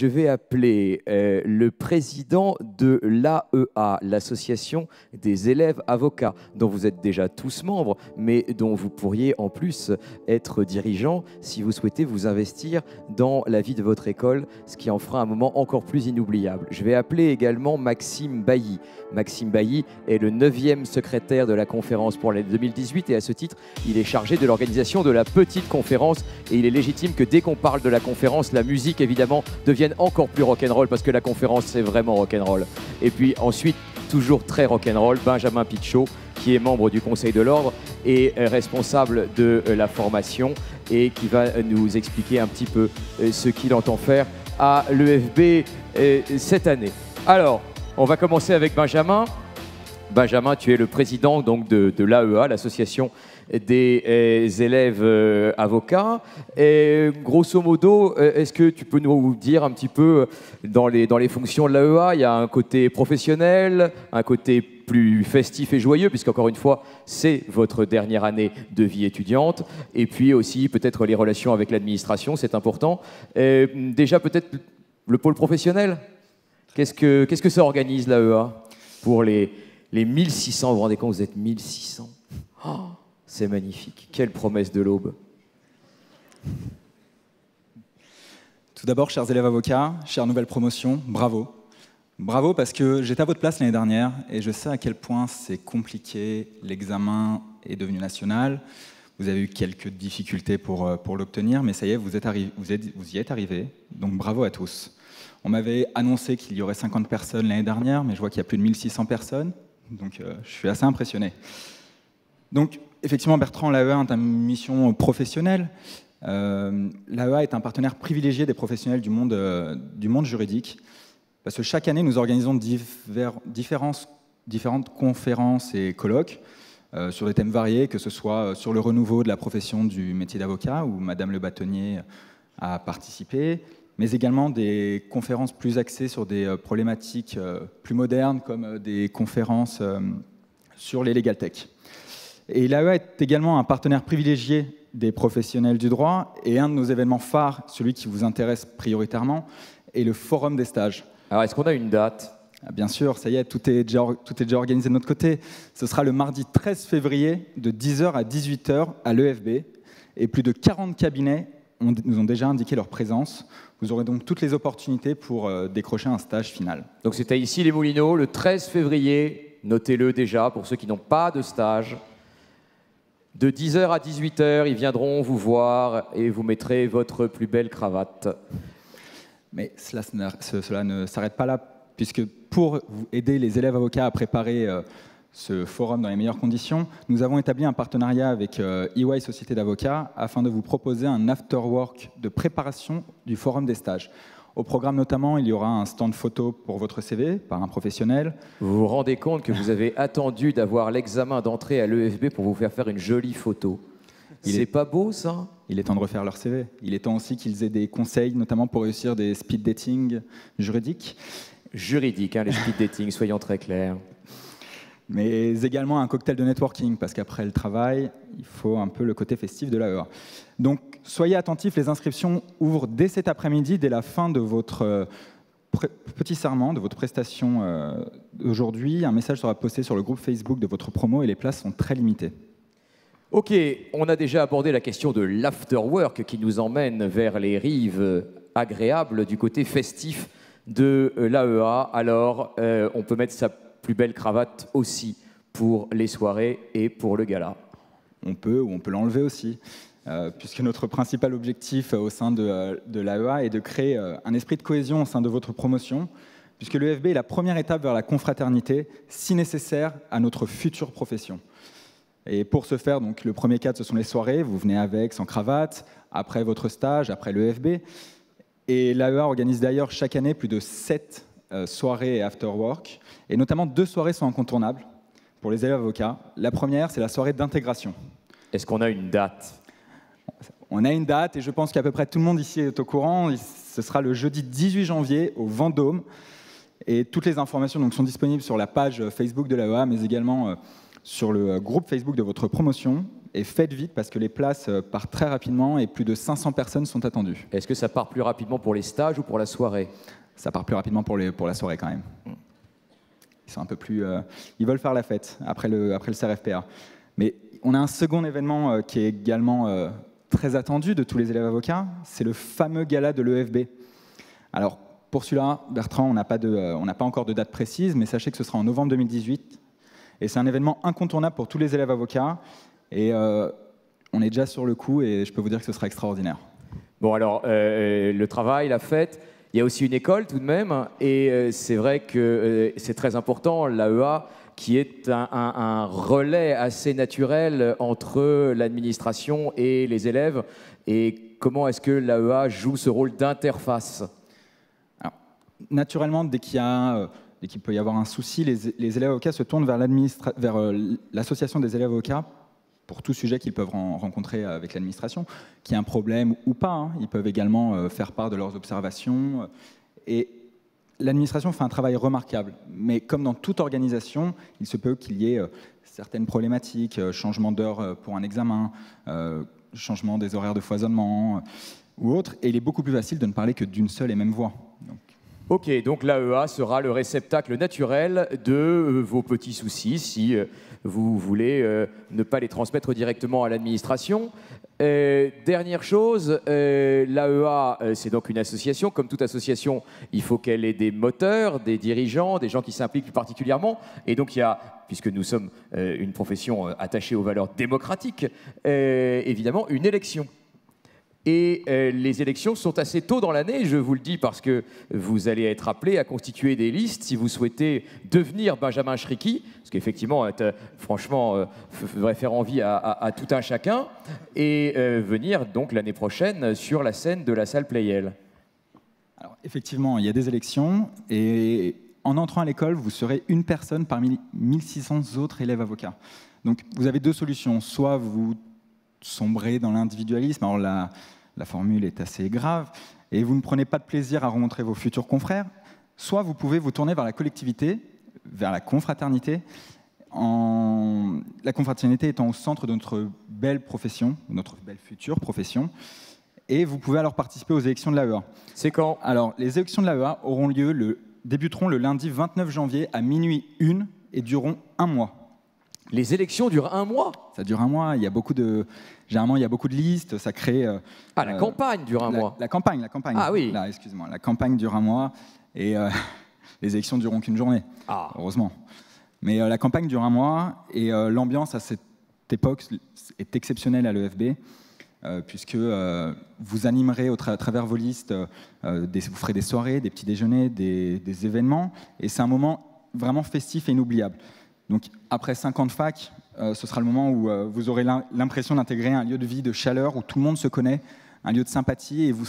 je vais appeler le président de l'AEA, l'association des élèves avocats, dont vous êtes déjà tous membres, mais dont vous pourriez en plus être dirigeant si vous souhaitez vous investir dans la vie de votre école, ce qui en fera un moment encore plus inoubliable. Je vais appeler également Maxime Bailly. Maxime Bailly est le 9e secrétaire de la conférence pour l'année 2018 et à ce titre, il est chargé de l'organisation de la petite conférence et il est légitime que dès qu'on parle de la conférence, la musique évidemment devienne encore plus rock'n'roll parce que la conférence c'est vraiment rock'n'roll. Et puis ensuite, toujours très rock'n'roll, Benjamin Pichot, qui est membre du Conseil de l'Ordre et responsable de la formation et qui va nous expliquer un petit peu ce qu'il entend faire à l'EFB cette année. Alors, on va commencer avec Benjamin. Benjamin, tu es le président donc, de l'AEA, l'association des élèves avocats. Et grosso modo, est-ce que tu peux nous dire un petit peu dans les fonctions de l'AEA, il y a un côté professionnel, un côté plus festif et joyeux, puisqu'encore une fois, c'est votre dernière année de vie étudiante, et puis aussi peut-être les relations avec l'administration, c'est important. Déjà peut-être le pôle professionnel, qu'est-ce que ça organise l'AEA pour les 1600, vous vous rendez compte, vous êtes 1600. Oh, c'est magnifique, quelle promesse de l'aube. Tout d'abord, chers élèves avocats, chère nouvelle promotion, bravo. Bravo parce que j'étais à votre place l'année dernière et je sais à quel point c'est compliqué, l'examen est devenu national, vous avez eu quelques difficultés pour l'obtenir, mais ça y est, vous y êtes arrivés, donc bravo à tous. On m'avait annoncé qu'il y aurait 50 personnes l'année dernière, mais je vois qu'il y a plus de 1600 personnes, donc je suis assez impressionné. Donc, effectivement, Bertrand, l'AEA est une mission professionnelle. L'AEA est un partenaire privilégié des professionnels du monde juridique, parce que chaque année, nous organisons différentes conférences et colloques sur des thèmes variés, que ce soit sur le renouveau de la profession du métier d'avocat, où Madame Le Bâtonnier a participé, mais également des conférences plus axées sur des problématiques plus modernes, comme des conférences sur les legal tech. Et l'AEA est également un partenaire privilégié des professionnels du droit, et un de nos événements phares, celui qui vous intéresse prioritairement, est le Forum des stages. Alors, est-ce qu'on a une date ? Bien sûr, ça y est, tout est déjà organisé de notre côté. Ce sera le mardi 13 février de 10h à 18h à l'EFB, et plus de 40 cabinets nous ont déjà indiqué leur présence. Vous aurez donc toutes les opportunités pour décrocher un stage final. Donc c'est à Issy-les-Moulineaux, le 13 février, notez-le déjà pour ceux qui n'ont pas de stage. De 10h à 18h, ils viendront vous voir et vous mettrez votre plus belle cravate. Mais cela ne s'arrête pas là, puisque pour aider les élèves avocats à préparer ce forum dans les meilleures conditions, nous avons établi un partenariat avec EY Société d'avocats afin de vous proposer un after-work de préparation du forum des stages. Au programme notamment, il y aura un stand photo pour votre CV par un professionnel. Vous vous rendez compte que vous avez attendu d'avoir l'examen d'entrée à l'EFB pour vous faire une jolie photo. C'est pas beau, ça ? Il est temps de refaire leur CV. Il est temps aussi qu'ils aient des conseils, notamment pour réussir des speed dating juridiques. Juridiques, hein, les speed dating, soyons très clairs. Mais également un cocktail de networking, parce qu'après le travail, il faut un peu le côté festif de l'AEA. Donc, soyez attentifs, les inscriptions ouvrent dès cet après-midi, dès la fin de votre petit serment, de votre prestation d'aujourd'hui. Un message sera posté sur le groupe Facebook de votre promo et les places sont très limitées. Ok, on a déjà abordé la question de l'afterwork qui nous emmène vers les rives agréables du côté festif de l'AEA. Alors, on peut mettre sa plus belle cravate aussi pour les soirées et pour le gala. On peut, ou on peut l'enlever aussi, puisque notre principal objectif au sein de l'AEA est de créer un esprit de cohésion au sein de votre promotion, puisque l'EFB est la première étape vers la confraternité, si nécessaire à notre future profession. Et pour ce faire, donc, le premier cadre, ce sont les soirées. Vous venez avec, sans cravate, après votre stage, après l'EFB. Et l'AEA organise d'ailleurs chaque année plus de 7 soirées et after-work. Et notamment 2 soirées sont incontournables pour les élèves avocats. La première, c'est la soirée d'intégration. Est-ce qu'on a une date ? On a une date et je pense qu'à peu près tout le monde ici est au courant. Ce sera le jeudi 18 janvier au Vendôme. Et toutes les informations donc, sont disponibles sur la page Facebook de l'AEA, mais également sur le groupe Facebook de votre promotion. et faites vite parce que les places partent très rapidement et plus de 500 personnes sont attendues. Est-ce que ça part plus rapidement pour les stages ou pour la soirée? Ça part plus rapidement pour la soirée quand même. Ils sont un peu plus, ils veulent faire la fête après le CRFPA. Mais on a un second événement qui est également très attendu de tous les élèves avocats, c'est le fameux gala de l'EFB. Alors pour celui-là, Bertrand, on n'a pas encore de date précise, mais sachez que ce sera en novembre 2018. Et c'est un événement incontournable pour tous les élèves avocats. Et on est déjà sur le coup et je peux vous dire que ce sera extraordinaire. Bon alors, le travail, la fête, il y a aussi une école tout de même. Et c'est vrai que c'est très important, l'AEA, qui est un relais assez naturel entre l'administration et les élèves. Et comment est-ce que l'AEA joue ce rôle d'interface? Alors, naturellement, dès qu'il peut y avoir un souci, les élèves avocats se tournent vers l'association des élèves avocats pour tout sujet qu'ils peuvent rencontrer avec l'administration, qu'il y ait un problème ou pas. Hein. Ils peuvent également faire part de leurs observations. Et l'administration fait un travail remarquable. Mais comme dans toute organisation, il se peut qu'il y ait certaines problématiques, changement d'heure pour un examen, changement des horaires de foisonnement ou autre. Et il est beaucoup plus facile de ne parler que d'une seule et même voix. Ok, donc l'AEA sera le réceptacle naturel de vos petits soucis si vous voulez ne pas les transmettre directement à l'administration. Dernière chose, l'AEA, c'est donc une association. Comme toute association, il faut qu'elle ait des moteurs, des dirigeants, des gens qui s'impliquent plus particulièrement. Et donc il y a, puisque nous sommes une profession attachée aux valeurs démocratiques, évidemment une élection. Et les élections sont assez tôt dans l'année, je vous le dis, parce que vous allez être appelés à constituer des listes si vous souhaitez devenir Benjamin Chriki, ce qui effectivement, franchement, devrait faire envie à tout un chacun, et venir donc l'année prochaine sur la scène de la salle Pleyel. Alors, effectivement, il y a des élections, et en entrant à l'école, vous serez une personne parmi 1600 autres élèves avocats. Donc vous avez deux solutions, soit vous sombrez dans l'individualisme, alors la formule est assez grave, et vous ne prenez pas de plaisir à rencontrer vos futurs confrères, soit vous pouvez vous tourner vers la collectivité, vers la confraternité, la confraternité étant au centre de notre belle profession, notre belle future profession, et vous pouvez alors participer aux élections de l'AEA. C'est quand? Alors, les élections de l'AEA débuteront le lundi 29 janvier à minuit 1 et dureront un mois. Les élections durent un mois? Ça dure un mois, généralement il y a beaucoup de listes, ça crée... la campagne dure un mois. La campagne. Ah oui. Là, excuse-moi, la campagne dure un mois et les élections ne dureront qu'une journée, heureusement. Mais la campagne dure un mois et l'ambiance à cette époque est exceptionnelle à l'EFB, puisque vous animerez à travers vos listes, vous ferez des soirées, des petits déjeuners, des événements, et c'est un moment vraiment festif et inoubliable. Donc, après 5 ans de fac, ce sera le moment où vous aurez l'impression d'intégrer un lieu de vie, de chaleur, où tout le monde se connaît, un lieu de sympathie, et vous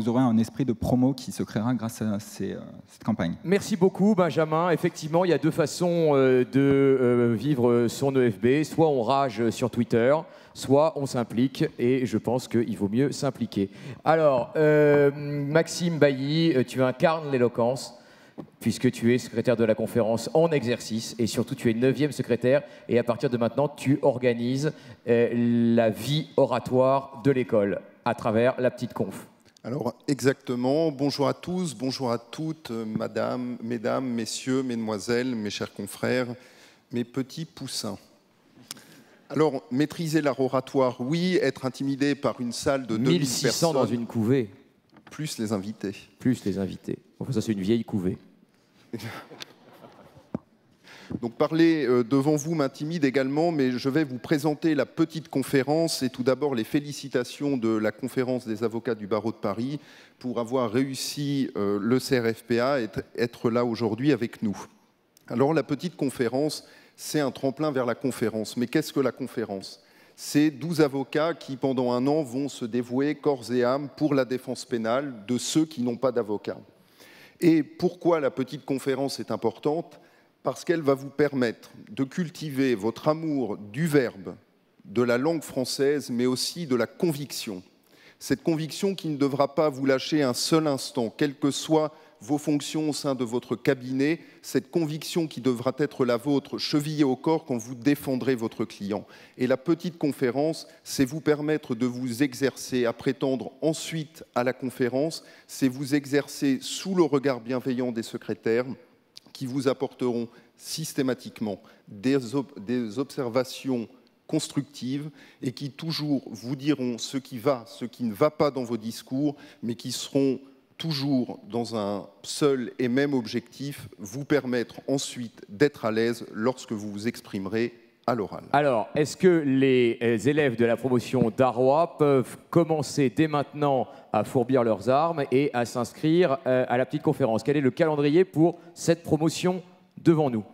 aurez un esprit de promo qui se créera grâce à cette campagne. Merci beaucoup, Benjamin. Effectivement, il y a deux façons de vivre son EFB. Soit on rage sur Twitter, soit on s'implique, et je pense qu'il vaut mieux s'impliquer. Alors, Maxime Bailly, tu incarnes l'éloquence, puisque tu es secrétaire de la conférence en exercice, et surtout tu es 9e secrétaire, et à partir de maintenant, tu organises la vie oratoire de l'école à travers la petite conf. Alors exactement, bonjour à tous, bonjour à toutes, mesdames, messieurs, mesdemoiselles, mes chers confrères, mes petits poussins. Alors, maîtriser l'art oratoire, oui, être intimidé par une salle de 2000 1600 personnes... dans une couvée. Plus les invités. Plus les invités. Enfin, ça, c'est une vieille couvée. Donc parler devant vous m'intimide également, mais je vais vous présenter la petite conférence et tout d'abord les félicitations de la conférence des avocats du barreau de Paris pour avoir réussi le CRFPA et être là aujourd'hui avec nous. Alors la petite conférence, c'est un tremplin vers la conférence. Mais qu'est-ce que la conférence? C'est 12 avocats qui, pendant un an, vont se dévouer corps et âme pour la défense pénale de ceux qui n'ont pas d'avocat. Et pourquoi la petite conférence est importante? Parce qu'elle va vous permettre de cultiver votre amour du verbe, de la langue française, mais aussi de la conviction. Cette conviction qui ne devra pas vous lâcher un seul instant, quelles que soient vos fonctions au sein de votre cabinet, cette conviction qui devra être la vôtre, chevillée au corps quand vous défendrez votre client. Et la petite conférence, c'est vous permettre de vous exercer, à prétendre ensuite à la conférence, c'est vous exercer sous le regard bienveillant des secrétaires qui vous apporteront systématiquement des observations constructives et qui toujours vous diront ce qui va, ce qui ne va pas dans vos discours, mais qui seront toujours dans un seul et même objectif, vous permettre ensuite d'être à l'aise lorsque vous vous exprimerez à l'oral. Alors, est-ce que les élèves de la promotion d'Arrois peuvent commencer dès maintenant à fourbir leurs armes et à s'inscrire à la petite conférence? Quel est le calendrier pour cette promotion devant nous?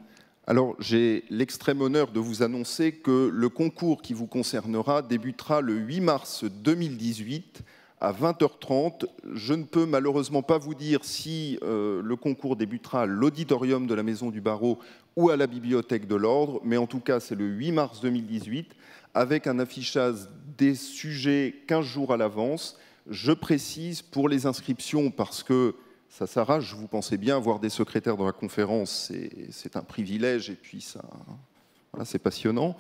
Alors, j'ai l'extrême honneur de vous annoncer que le concours qui vous concernera débutera le 8 mars 2018 à 20h30. Je ne peux malheureusement pas vous dire si le concours débutera à l'auditorium de la Maison du Barreau ou à la Bibliothèque de l'Ordre, mais en tout cas, c'est le 8 mars 2018, avec un affichage des sujets 15 jours à l'avance. Je précise pour les inscriptions, parce que ça s'arrache, vous pensez bien, avoir des secrétaires dans la conférence, c'est un privilège, et puis ça, voilà, c'est passionnant.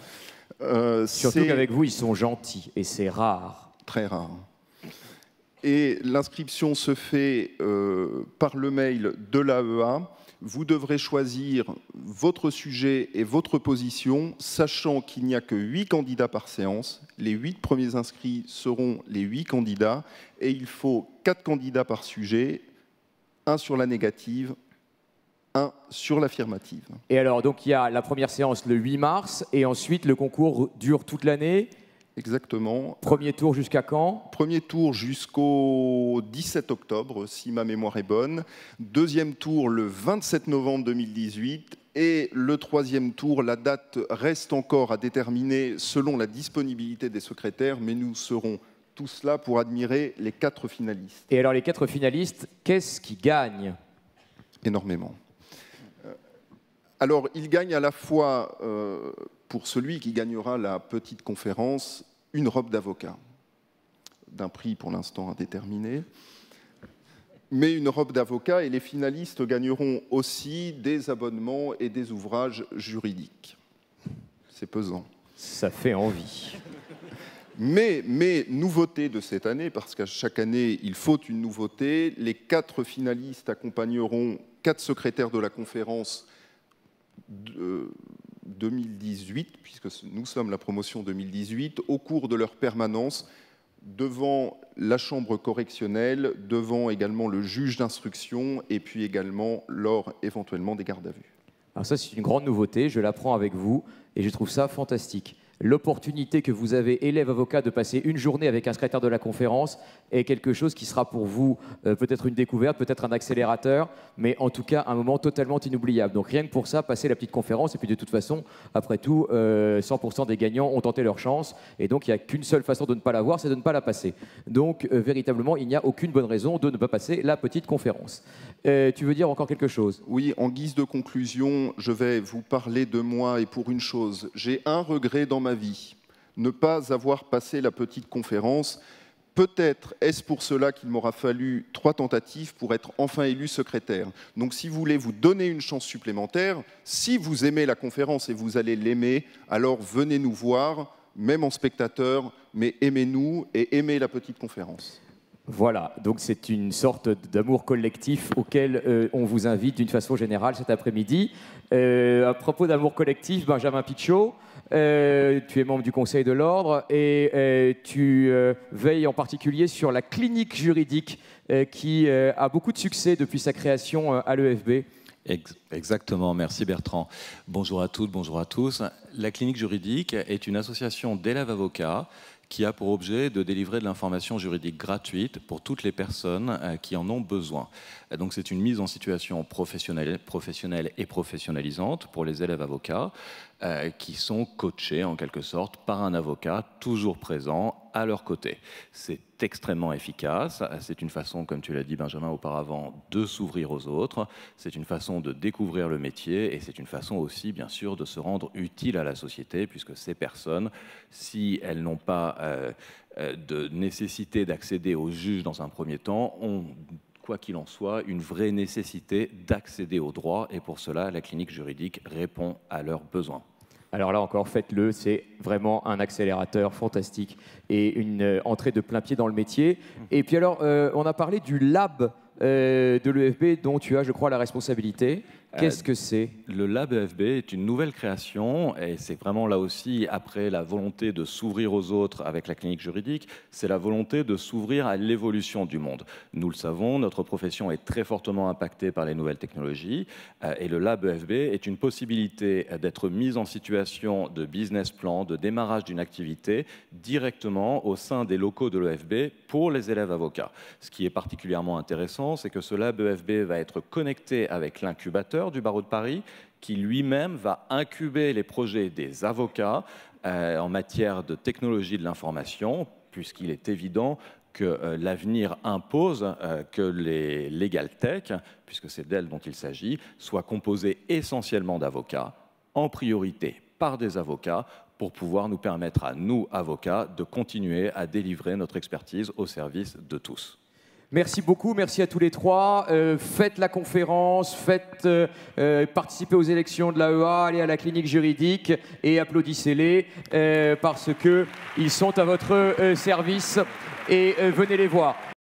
Surtout qu'avec vous, ils sont gentils, et c'est rare. Très rare. Et l'inscription se fait par le mail de l'AEA. Vous devrez choisir votre sujet et votre position, sachant qu'il n'y a que 8 candidats par séance. Les 8 premiers inscrits seront les 8 candidats, et il faut 4 candidats par sujet, 1 sur la négative, 1 sur l'affirmative. Et alors, donc il y a la première séance le 8 mars, et ensuite le concours dure toute l'année. Exactement. Premier tour jusqu'à quand? Premier tour jusqu'au 17 octobre, si ma mémoire est bonne. Deuxième tour le 27 novembre 2018. Et le troisième tour, la date reste encore à déterminer selon la disponibilité des secrétaires, mais nous serons tous là pour admirer les 4 finalistes. Et alors, les 4 finalistes, qu'est-ce qui gagne? Énormément. Alors, il gagne à la fois, pour celui qui gagnera la petite conférence, une robe d'avocat, d'un prix pour l'instant indéterminé, mais une robe d'avocat, et les finalistes gagneront aussi des abonnements et des ouvrages juridiques. C'est pesant. Ça fait envie. Mais nouveauté de cette année, parce qu'à chaque année, il faut une nouveauté, les 4 finalistes accompagneront 4 secrétaires de la conférence 2018, puisque nous sommes la promotion 2018, au cours de leur permanence devant la chambre correctionnelle, devant également le juge d'instruction et puis également lors éventuellement des gardes à vue. Alors ça, c'est une grande nouveauté, je l'apprends avec vous et je trouve ça fantastique. L'opportunité que vous avez, élève avocat, de passer une journée avec un secrétaire de la conférence est quelque chose qui sera pour vous peut-être une découverte, peut-être un accélérateur, mais en tout cas un moment totalement inoubliable. Donc rien que pour ça, passer la petite conférence, et puis de toute façon, après tout, 100% des gagnants ont tenté leur chance, et donc il n'y a qu'une seule façon de ne pas la voir, c'est de ne pas la passer. Donc véritablement, il n'y a aucune bonne raison de ne pas passer la petite conférence. Tu veux dire encore quelque chose? Oui, en guise de conclusion, je vais vous parler de moi et pour une chose. J'ai un regret dans ma vie, ne pas avoir passé la petite conférence. Peut-être est-ce pour cela qu'il m'aura fallu 3 tentatives pour être enfin élu secrétaire. Donc si vous voulez vous donner une chance supplémentaire, si vous aimez la conférence et vous allez l'aimer, alors venez nous voir, même en spectateur, mais aimez-nous et aimez la petite conférence. Voilà, donc c'est une sorte d'amour collectif auquel on vous invite d'une façon générale cet après-midi. À propos d'amour collectif, Benjamin Pichot, tu es membre du Conseil de l'Ordre et tu veilles en particulier sur la clinique juridique qui a beaucoup de succès depuis sa création à l'EFB. Exactement, merci Bertrand. Bonjour à toutes, bonjour à tous. La clinique juridique est une association d'élèves avocats qui a pour objet de délivrer de l'information juridique gratuite pour toutes les personnes qui en ont besoin. Donc c'est une mise en situation professionnelle et professionnalisante pour les élèves avocats qui sont coachés en quelque sorte par un avocat toujours présent à leur côté. C'est extrêmement efficace, c'est une façon, comme tu l'as dit Benjamin auparavant, de s'ouvrir aux autres, c'est une façon de découvrir le métier et c'est une façon aussi bien sûr de se rendre utile à la société puisque ces personnes, si elles n'ont pas de nécessité d'accéder au juge dans un premier temps, ont quoi qu'il en soit, une vraie nécessité d'accéder au droit et pour cela, la clinique juridique répond à leurs besoins. Alors là encore, faites-le, c'est vraiment un accélérateur fantastique et une entrée de plein pied dans le métier. Et puis alors, on a parlé du lab de l'EFB dont tu as, je crois, la responsabilité. Qu'est-ce que c'est? Le Lab EFB est une nouvelle création et c'est vraiment là aussi, après la volonté de s'ouvrir aux autres avec la clinique juridique, c'est la volonté de s'ouvrir à l'évolution du monde. Nous le savons, notre profession est très fortement impactée par les nouvelles technologies et le Lab EFB est une possibilité d'être mise en situation de business plan, de démarrage d'une activité directement au sein des locaux de l'EFB pour les élèves avocats. Ce qui est particulièrement intéressant, c'est que ce Lab EFB va être connecté avec l'incubateur du barreau de Paris, qui lui-même va incuber les projets des avocats en matière de technologie de l'information, puisqu'il est évident que l'avenir impose que les legal tech, puisque c'est d'elles dont il s'agit, soient composés essentiellement d'avocats, en priorité par des avocats, pour pouvoir nous permettre à nous, avocats, de continuer à délivrer notre expertise au service de tous. Merci beaucoup, merci à tous les trois. Faites la conférence, participez aux élections de l'AEA, allez à la clinique juridique et applaudissez-les parce qu'ils sont à votre service et venez les voir.